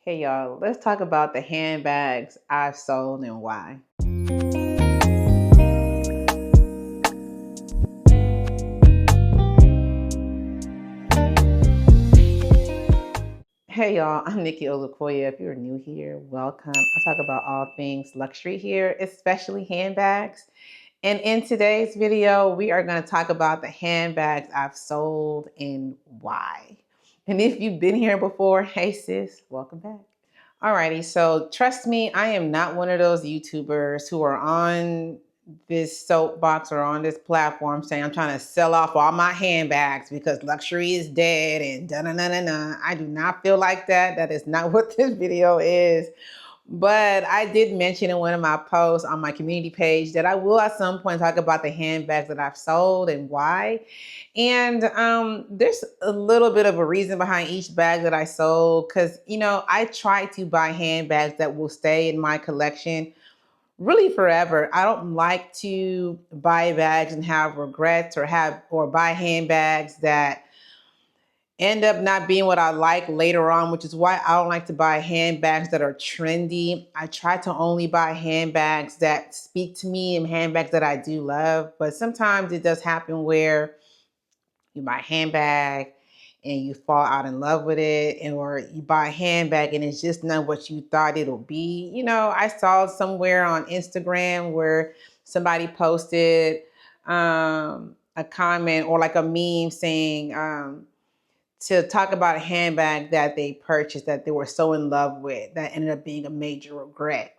Hey y'all, let's talk about the handbags I've sold and why. Hey y'all, I'm Nikki Olukoya. If you're new here, welcome. I talk about all things luxury here, especially handbags. And in today's video, we are going to talk about the handbags I've sold and why. And if you've been here before, hey sis, welcome back. Alrighty, so trust me, I am not one of those YouTubers who are on this soapbox or on this platform saying I'm trying to sell off all my handbags because luxury is dead and da-na-na-na-na. I do not feel like that. That is not what this video is. But I did mention in one of my posts on my community page that I will at some point talk about the handbags that I've sold and why. And there's a little bit of a reason behind each bag that I sold because, I try to buy handbags that will stay in my collection really forever. I don't like to buy bags and have regrets or buy handbags that end up not being what I like later on, which is why I don't like to buy handbags that are trendy. I try to only buy handbags that speak to me and handbags that I do love. But sometimes it does happen where you buy a handbag and you fall out in love with it, or you buy a handbag and it's just not what you thought it'll be. I saw somewhere on Instagram where somebody posted a comment or like a meme saying, to talk about a handbag that they purchased that they were so in love with that ended up being a major regret.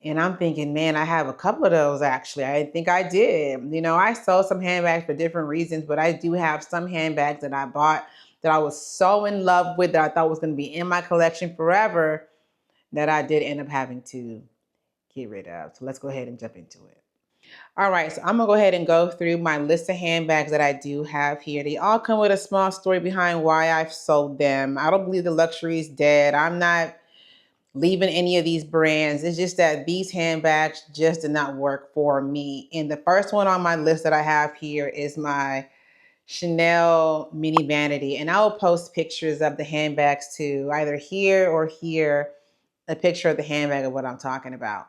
And I'm thinking, man, I have a couple of those actually. I think I did. I sold some handbags for different reasons, but I do have some handbags that I bought that I was so in love with that I thought was going to be in my collection forever that I did end up having to get rid of. So let's go ahead and jump into it. All right, so I'm gonna go ahead and go through my list of handbags that I do have here. They all come with a small story behind why I've sold them. I don't believe the luxury is dead. I'm not leaving any of these brands. It's just that these handbags just did not work for me. And the first one on my list that I have here is my Chanel mini vanity. And I will post pictures of the handbags too, either here or here, a picture of the handbag of what I'm talking about.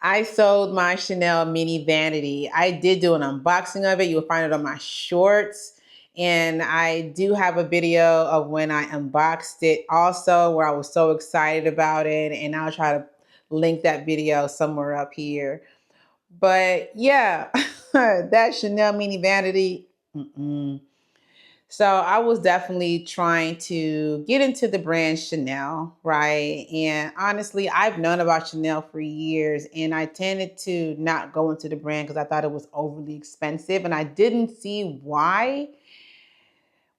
I sold my Chanel mini vanity. I did do an unboxing of it. You'll find it on my shorts. And I do have a video of when I unboxed it also where I was so excited about it. And I'll try to link that video somewhere up here. But yeah, that Chanel mini vanity, So I was definitely trying to get into the brand Chanel, right? And honestly, I've known about Chanel for years, and I tended to not go into the brand because I thought it was overly expensive, and I didn't see why.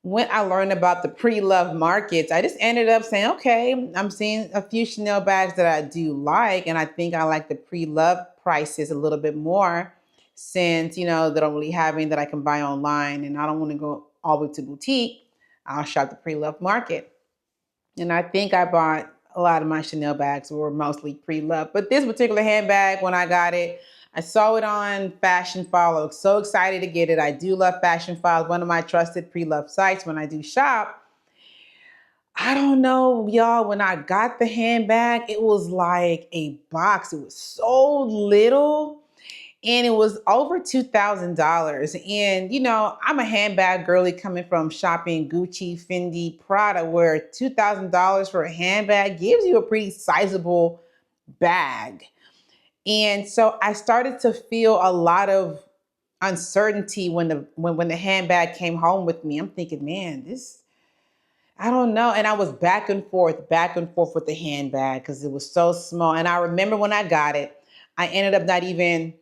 When I learned about the pre-loved markets, I just ended up saying, okay, I'm seeing a few Chanel bags that I do like, and I think I like the pre-loved prices a little bit more since, they don't really have any that I can buy online, and I don't want to go all the way to boutique. I'll shop the pre-loved market. And I think I bought a lot of my Chanel bags were mostly pre-loved. But this particular handbag, when I got it, I saw it on Fashion Follow. So excited to get it. I do love Fashion Follow, one of my trusted pre-loved sites when I do shop. I don't know, y'all, when I got the handbag, it was like a box. It was so little. And it was over $2,000. And, I'm a handbag girly coming from shopping Gucci, Fendi, Prada, where $2,000 for a handbag gives you a pretty sizable bag. And so I started to feel a lot of uncertainty when the handbag came home with me. I'm thinking, man, I don't know. And I was back and forth with the handbag because it was so small. And I remember when I got it, I ended up not even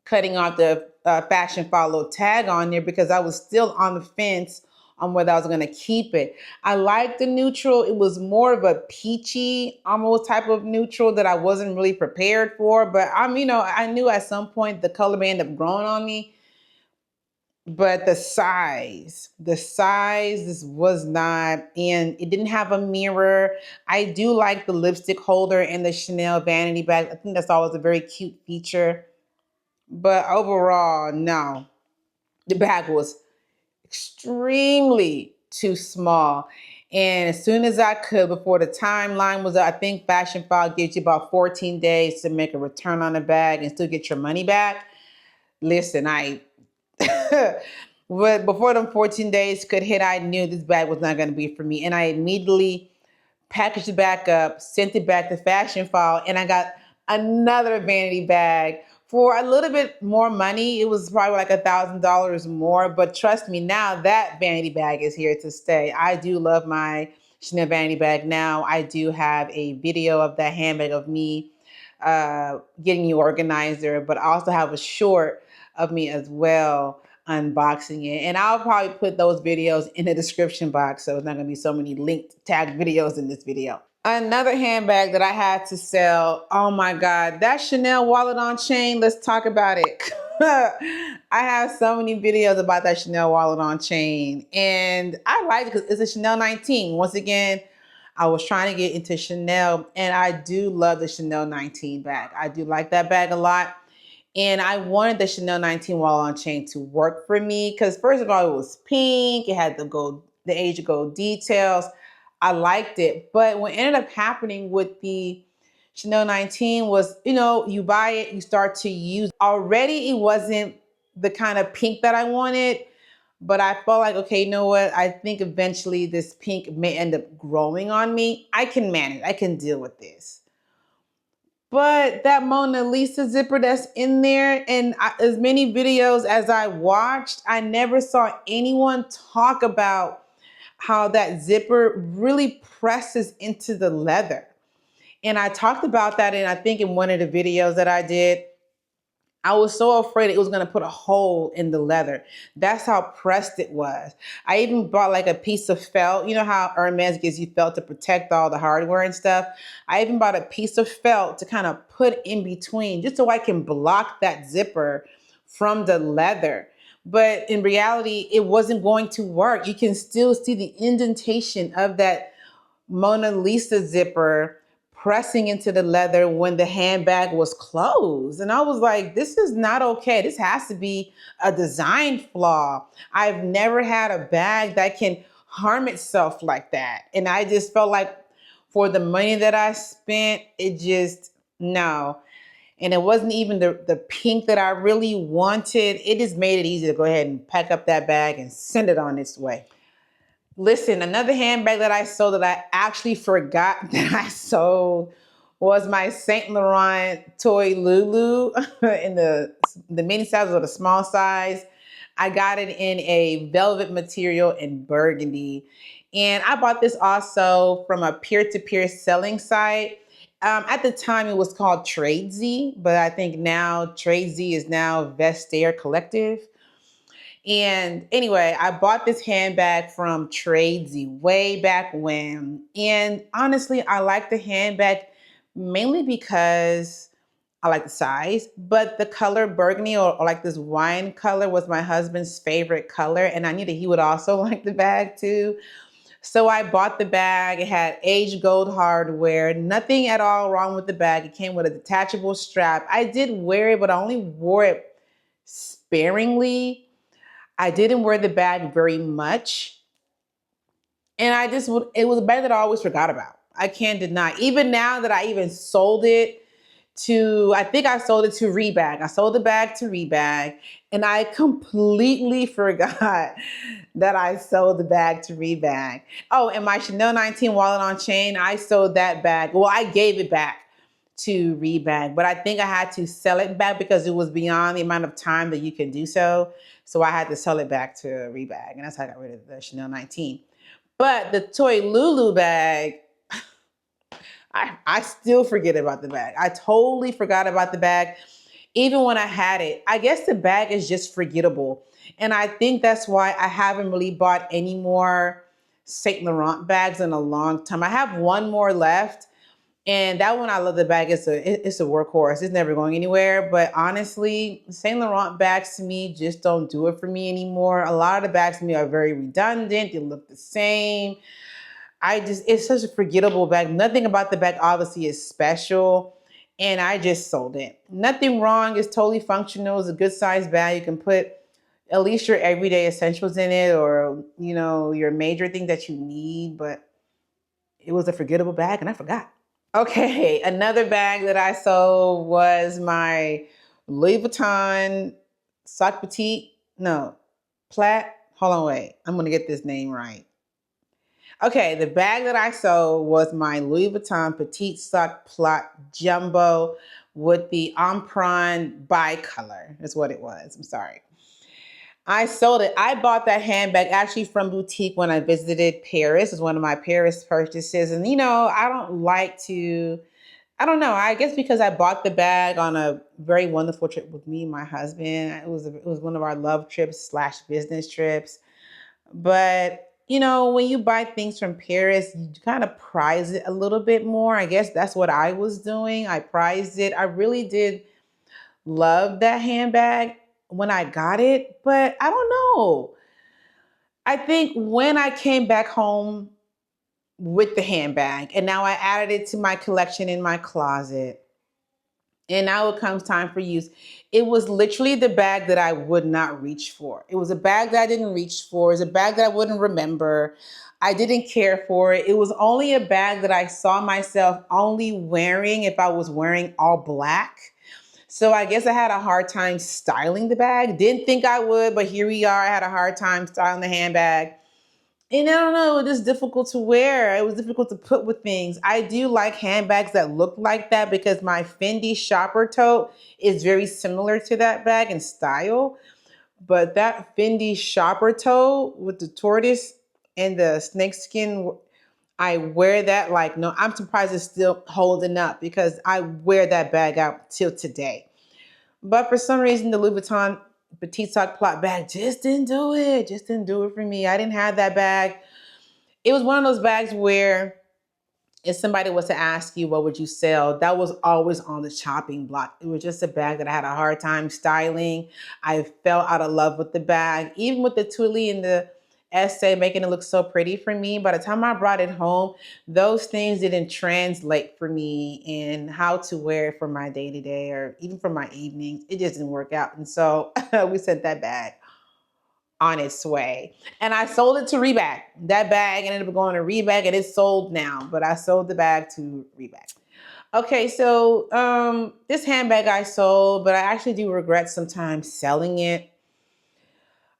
cutting off the Fashion Follow tag on there because I was still on the fence on whether I was going to keep it. I liked the neutral. It was more of a peachy almost type of neutral that I wasn't really prepared for. But I knew at some point the color may end up growing on me. But the size this was not, and it didn't have a mirror. I do like the lipstick holder in the Chanel vanity bag. I think that's always a very cute feature. But overall, no, the bag was extremely too small. And as soon as I could, before the timeline was up, I think Fashion File gives you about 14 days to make a return on the bag and still get your money back. Listen, but before them 14 days could hit, I knew this bag was not going to be for me. And I immediately packaged it back up, sent it back to Fashion File, and I got another vanity bag for a little bit more money. It was probably like $1,000 more, but trust me, now that vanity bag is here to stay. I do love my Chanel vanity bag now. I do have a video of that handbag of me getting you organizer, but I also have a short of me as well unboxing it. And I'll probably put those videos in the description box, so it's not gonna be so many linked tagged videos in this video. Another handbag that I had to sell, oh my God, that Chanel wallet on chain, let's talk about it. I have so many videos about that Chanel wallet on chain, and I like it because it's a Chanel 19. Once again, I was trying to get into Chanel, and I do love the Chanel 19 bag. I do like that bag a lot. And I wanted the Chanel 19 wallet on chain to work for me because, first of all, it was pink. It had the age gold details. I liked it. But what ended up happening with the Chanel 19 was, you buy it, you start to use. Already, it wasn't the kind of pink that I wanted. But I felt like, okay, you know what? I think eventually this pink may end up growing on me. I can manage. I can deal with this. But that Mona Lisa zipper that's in there, and as many videos as I watched, I never saw anyone talk about how that zipper really presses into the leather. And I talked about that I think in one of the videos that I did. I was so afraid it was going to put a hole in the leather. That's how pressed it was. I even bought like a piece of felt. You know how Hermes gives you felt to protect all the hardware and stuff? I even bought a piece of felt to kind of put in between just so I can block that zipper from the leather. But in reality, it wasn't going to work. You can still see the indentation of that Mona Lisa zipper pressing into the leather when the handbag was closed. And I was like, this is not okay. This has to be a design flaw. I've never had a bag that can harm itself like that. And I just felt like for the money that I spent, no. And it wasn't even the pink that I really wanted. It just made it easy to go ahead and pack up that bag and send it on its way. Listen, another handbag that I sold that I actually forgot that I sold was my Saint Laurent Toy Lulu in the mini size or the small size. I got it in a velvet material in burgundy. And I bought this also from a peer-to-peer selling site. At the time, it was called Tradesy, but I think now Tradesy is now Vestiaire Collective. And anyway, I bought this handbag from Tradesy way back when. And honestly, I like the handbag mainly because I like the size, but the color burgundy or like this wine color was my husband's favorite color. And I knew that he would also like the bag too. So I bought the bag. It had aged gold hardware, nothing at all wrong with the bag. It came with a detachable strap. I did wear it, but I only wore it sparingly. I didn't wear the bag very much. And it was a bag that I always forgot about. I can't deny. Even now that I even sold it I think I sold it to Rebag. I sold the bag to Rebag, and I completely forgot that I sold the bag to Rebag. Oh, and my Chanel 19 wallet on chain, I sold that bag. Well, I gave it back to Rebag, but I think I had to sell it back because it was beyond the amount of time that you can do so. So I had to sell it back to Rebag, and that's how I got rid of the Chanel 19. But the Toy Lulu bag, I still forget about the bag. I totally forgot about the bag, even when I had it. I guess the bag is just forgettable. And I think that's why I haven't really bought any more Saint Laurent bags in a long time. I have one more left. And that one, I love the bag. It's a workhorse. It's never going anywhere. But honestly, Saint Laurent bags to me just don't do it for me anymore. A lot of the bags to me are very redundant. They look the same. It's such a forgettable bag. Nothing about the bag obviously is special. And I just sold it. Nothing wrong. It's totally functional. It's a good size bag. You can put at least your everyday essentials in it, or your major thing that you need. But it was a forgettable bag and I forgot. Okay, another bag that I sold was my Louis Vuitton Sac Petit. No, Plat. Hold on, wait. I'm gonna get this name right. Okay, the bag that I sold was my Louis Vuitton Petite Sac Plat Jumbo with the Emprunt bicolor. Is what it was. I'm sorry. I sold it. I bought that handbag actually from boutique when I visited Paris. It's one of my Paris purchases. And I don't like to, I don't know. I guess because I bought the bag on a very wonderful trip with me and my husband. It was one of our love trips slash business trips. But when you buy things from Paris, you kind of prize it a little bit more. I guess that's what I was doing. I prized it. I really did love that handbag when I got it, but I don't know. I think when I came back home with the handbag and now I added it to my collection in my closet, and now it comes time for use. It was literally the bag that I would not reach for. It was a bag that I didn't reach for. It was a bag that I wouldn't remember. I didn't care for it. It was only a bag that I saw myself only wearing if I was wearing all black. So I guess I had a hard time styling the bag. Didn't think I would, but here we are. I had a hard time styling the handbag. And I don't know, it was difficult to wear. It was difficult to put with things. I do like handbags that look like that because my Fendi shopper tote is very similar to that bag in style. But that Fendi shopper tote with the tortoise and the snakeskin, I wear that like no, I'm surprised it's still holding up because I wear that bag out till today. But for some reason, the Louis Vuitton Petite Sac Plot bag just didn't do it. Just didn't do it for me. I didn't have that bag. It was one of those bags where if somebody was to ask you, what would you sell? That was always on the chopping block. It was just a bag that I had a hard time styling. I fell out of love with the bag, even with the tulle and the essay making it look so pretty for me. By the time I brought it home, those things didn't translate for me in how to wear it for my day to day or even for my evenings. It just didn't work out. And so we sent that bag on its way. And I sold it to Reebok. That bag ended up going to Reebok and it's sold now, but I sold the bag to Reebok. Okay, so this handbag I sold, but I actually do regret sometimes selling it.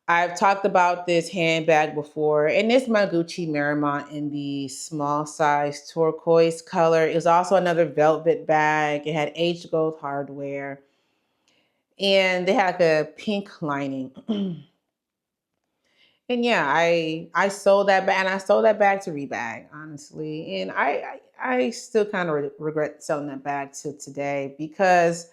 I've talked about this handbag before, and it's my Gucci Marmont in the small size turquoise color. It was also another velvet bag. It had aged gold hardware, and they had like a pink lining. And yeah, I sold that bag, and I sold that bag to Reebok, honestly. And I still kind of regret selling that bag to today because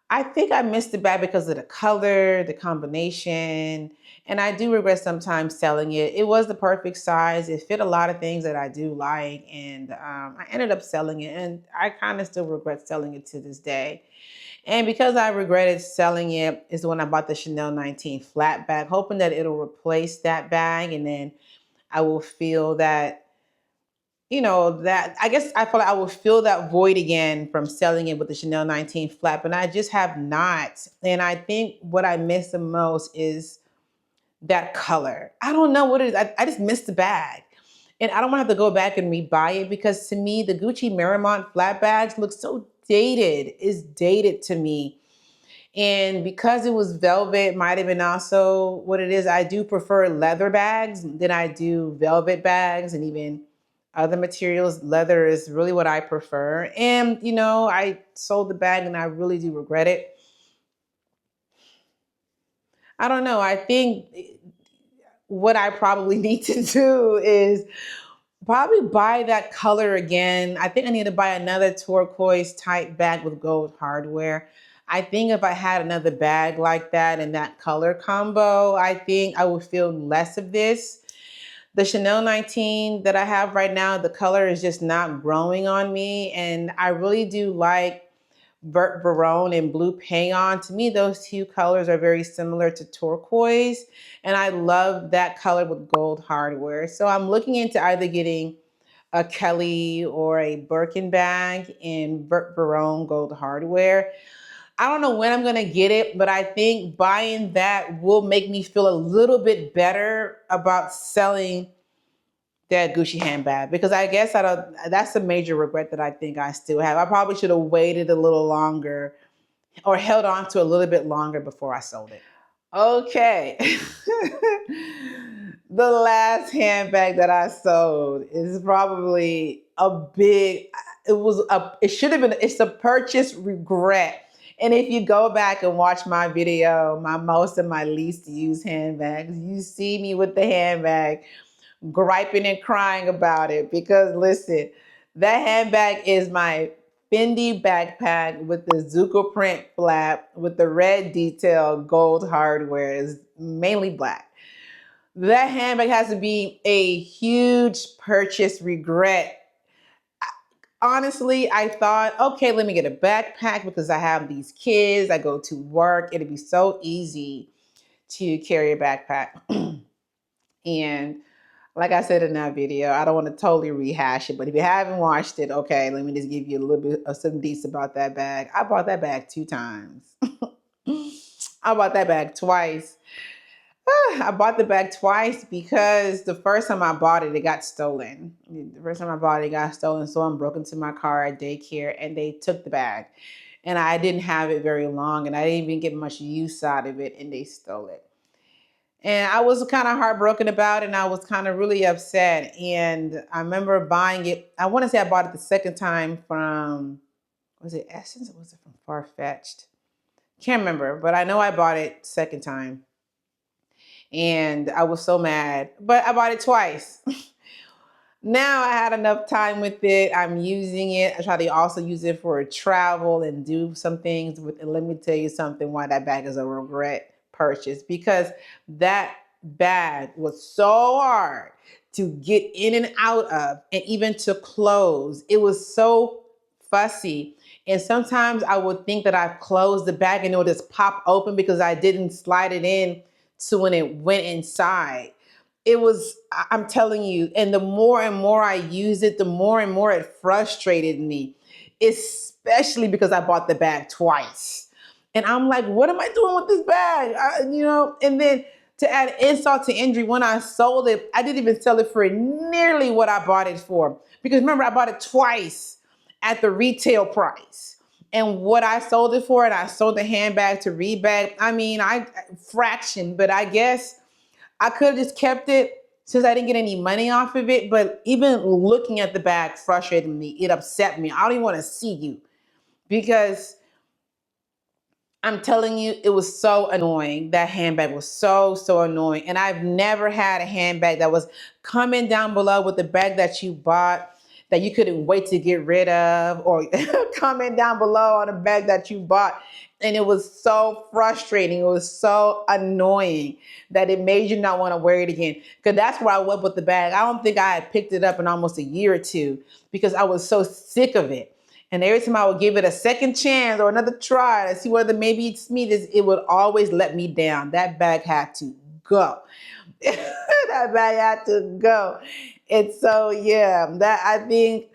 I think I missed the bag because of the color, the combination, and I do regret sometimes selling it. It was the perfect size. It fit a lot of things that I do like, and I ended up selling it, and I kind of still regret selling it to this day. And because I regretted selling it is when I bought the Chanel 19 flat bag, hoping that it'll replace that bag. And then I will feel that, that I guess I feel like I will fill that void again from selling it with the Chanel 19 flat, but I just have not. And I think what I miss the most is that color. I don't know what it is. I just miss the bag. And I don't want to have to go back and rebuy it because to me, the Gucci Marmont flat bags look so dated. It's dated to me. And because it was velvet, might have been also what it is. I do prefer leather bags than I do velvet bags and even other materials. Leather is really what I prefer. And, I sold the bag and I really do regret it. I don't know. I think what I probably need to do is probably buy that color again. I think I need to buy another turquoise type bag with gold hardware. I think if I had another bag like that and that color combo, I think I would feel less of this. The Chanel 19 that I have right now, the color is just not growing on me. And I really do like Vert Barone and Blue Payon. To me, those two colors are very similar to turquoise. And I love that color with gold hardware. So I'm looking into either getting a Kelly or a Birkin bag in Vert Barone gold hardware. I don't know when I'm gonna get it, but I think buying that will make me feel a little bit better about selling that Gucci handbag, because I guess I don't. That's a major regret that I think I still have. I probably should have waited a little longer or held on to a little bit longer before I sold it. Okay. The last handbag that I sold is probably a big, it should have been, it's a purchase regret. And if you go back and watch my video, my most and my least used handbags, you see me with the handbag griping and crying about it, because listen, that handbag is my Fendi backpack with the Zuko print flap with the red detail, gold hardware, is mainly black. That handbag has to be a huge purchase regret. Honestly, I thought, okay, let me get a backpack because I have these kids, I go to work, it'd be so easy to carry a backpack. And like I said in that video, I don't want to totally rehash it, but if you haven't watched it, okay, let me just give you a little bit of some deets about that bag. I bought that bag 2 times. I bought that bag twice. I bought the bag twice because the first time I bought it, it got stolen. The first time I bought it, it got stolen. Someone broke into my car at daycare and they took the bag. And I didn't have it very long and I didn't even get much use out of it and they stole it. And I was kind of heartbroken about it and I was kind of really upset. And I remember buying it. I want to say I bought it the second time from, was it Essence or was it from Farfetched? Can't remember, but I know I bought it second time. And I was so mad, but I bought it twice. Now I had enough time with it. I'm using it. I try to also use it for travel and do some things with it. And let me tell you something why that bag is a regret purchase, because that bag was so hard to get in and out of and even to close. It was so fussy. And sometimes I would think that I've closed the bag and it would just pop open because I didn't slide it in to when it went inside. It was, I'm telling you, and the more and more I used it, the more and more it frustrated me, especially because I bought the bag twice. And I'm like, what am I doing with this bag? And then to add insult to injury, when I sold it, I didn't even sell it for nearly what I bought it for. Because remember, I bought it twice at the retail price. And what I sold it for, and I sold the handbag to Rebag, I mean, I fractioned, but I guess I could have just kept it since I didn't get any money off of it. But even looking at the bag frustrated me. It upset me. I don't even want to see you, because I'm telling you, it was so annoying. That handbag was so, so annoying. And I've never had a handbag that was coming down below with the bag that you bought that you couldn't wait to get rid of, or coming down below on a bag that you bought. And it was so frustrating. It was so annoying that it made you not want to wear it again. Because that's where I went with the bag. I don't think I had picked it up in almost a year or two because I was so sick of it. And every time I would give it a second chance or another try to see whether maybe it's me, it would always let me down. That bag had to go. That bag had to go. And so, yeah, that I think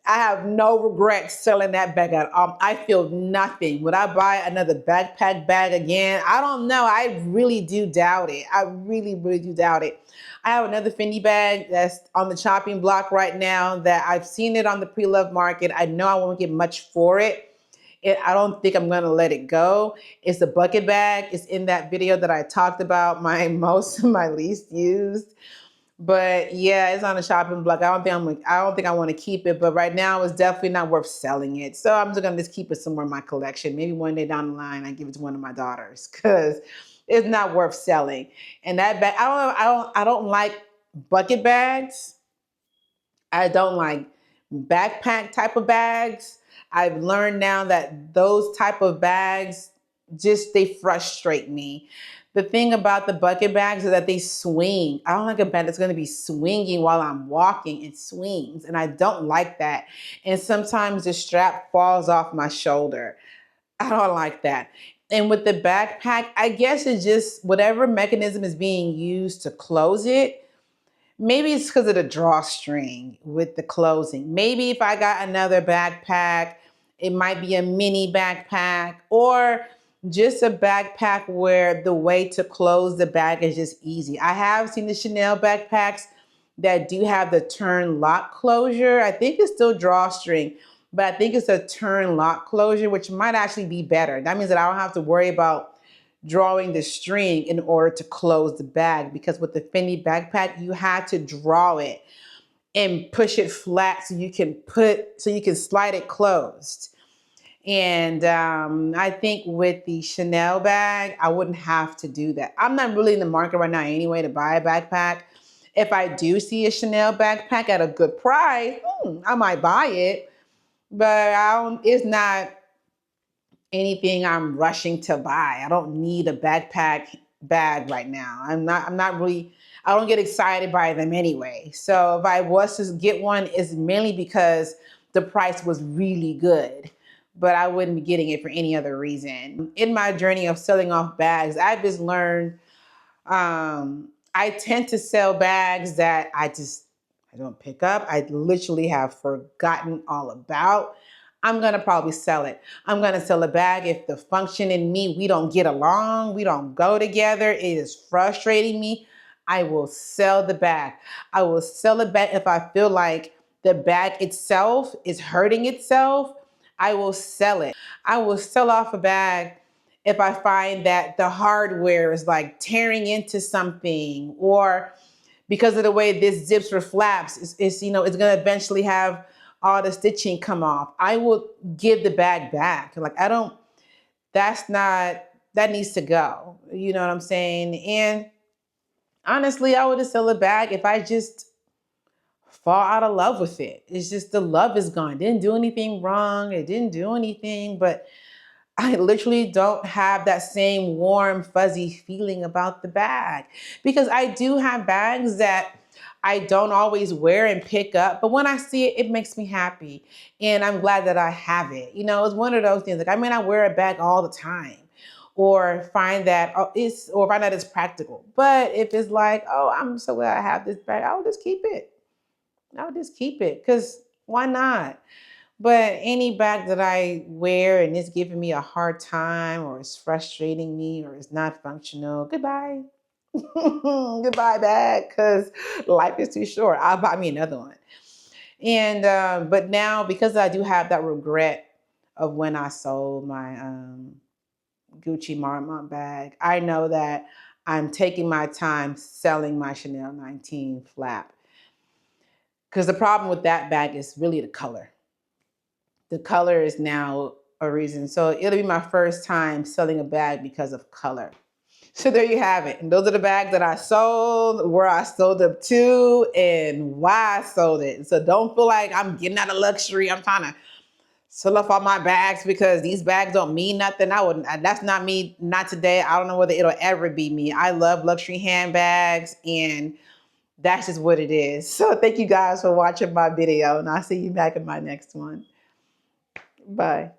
I have no regrets selling that bag at all. I feel nothing. Would I buy another backpack bag again? I don't know. I really do doubt it. I really, really do doubt it. I have another Fendi bag that's on the chopping block right now that I've seen it on the pre-loved market. I know I won't get much for it. I don't think I'm going to let it go. It's a bucket bag. It's in that video that I talked about, my most and my least used. But yeah, it's on the shopping block. I don't think I want to keep it. But right now, it's definitely not worth selling it. So I'm just gonna just keep it somewhere in my collection. Maybe one day down the line, I give it to one of my daughters because it's not worth selling. And that bag, I don't like bucket bags. I don't like backpack type of bags. I've learned now that those type of bags they frustrate me. The thing about the bucket bags is that they swing. I don't like a bag that's going to be swinging while I'm walking. It swings, and I don't like that. And sometimes the strap falls off my shoulder. I don't like that. And with the backpack, I guess it's just whatever mechanism is being used to close it. Maybe it's because of the drawstring with the closing. Maybe if I got another backpack It might be a mini backpack or just a backpack where the way to close the bag is just easy. I have seen the Chanel backpacks that do have the turn lock closure. I think it's still drawstring, but I think it's a turn lock closure, which might actually be better. That means that I don't have to worry about drawing the string in order to close the bag, because with the Fendi backpack, you had to draw it and push it flat so you can slide it closed. And I think with the Chanel bag, I wouldn't have to do that. I'm not really in the market right now anyway to buy a backpack. If I do see a Chanel backpack at a good price, I might buy it, but it's not anything I'm rushing to buy. I don't need a backpack bag right now. I'm not really, I don't get excited by them anyway. So if I was to get one, it's mainly because the price was really good, but I wouldn't be getting it for any other reason. In my journey of selling off bags, I've just learned I tend to sell bags that I don't pick up. I literally have forgotten all about. I'm gonna probably sell it. I'm gonna sell a bag if the function and me, we don't get along, we don't go together, it is frustrating me. I will sell the bag. I will sell a bag if I feel like the bag itself is hurting itself. I will sell it. I will sell off a bag if I find that the hardware is like tearing into something, or because of the way this zips or flaps, it's going to eventually have all the stitching come off. I will give the bag back. Like, that needs to go. You know what I'm saying? And honestly, I would just sell a bag if I just fall out of love with it. It's just the love is gone. Didn't do anything wrong. It didn't do anything, but I literally don't have that same warm, fuzzy feeling about the bag, because I do have bags that I don't always wear and pick up, but when I see it, it makes me happy. And I'm glad that I have it. It's one of those things. Like, I may not wear a bag all the time or find that it's practical. But if it's like, oh, I'm so glad I have this bag, I'll just keep it. Because why not? But any bag that I wear and it's giving me a hard time, or it's frustrating me, or it's not functional, goodbye. Goodbye bag, because life is too short. I'll buy me another one. And but now, because I do have that regret of when I sold my Gucci Marmont bag, I know that I'm taking my time selling my Chanel 19 flap. Because the problem with that bag is really the color. The color is now a reason. So it'll be my first time selling a bag because of color. So there you have it. And those are the bags that I sold, where I sold them to, and why I sold it. So don't feel like I'm getting out of luxury. I'm trying to sell off all my bags because these bags don't mean nothing. That's not me, not today. I don't know whether it'll ever be me. I love luxury handbags, and that's just what it is. So thank you guys for watching my video, and I'll see you back in my next one. Bye.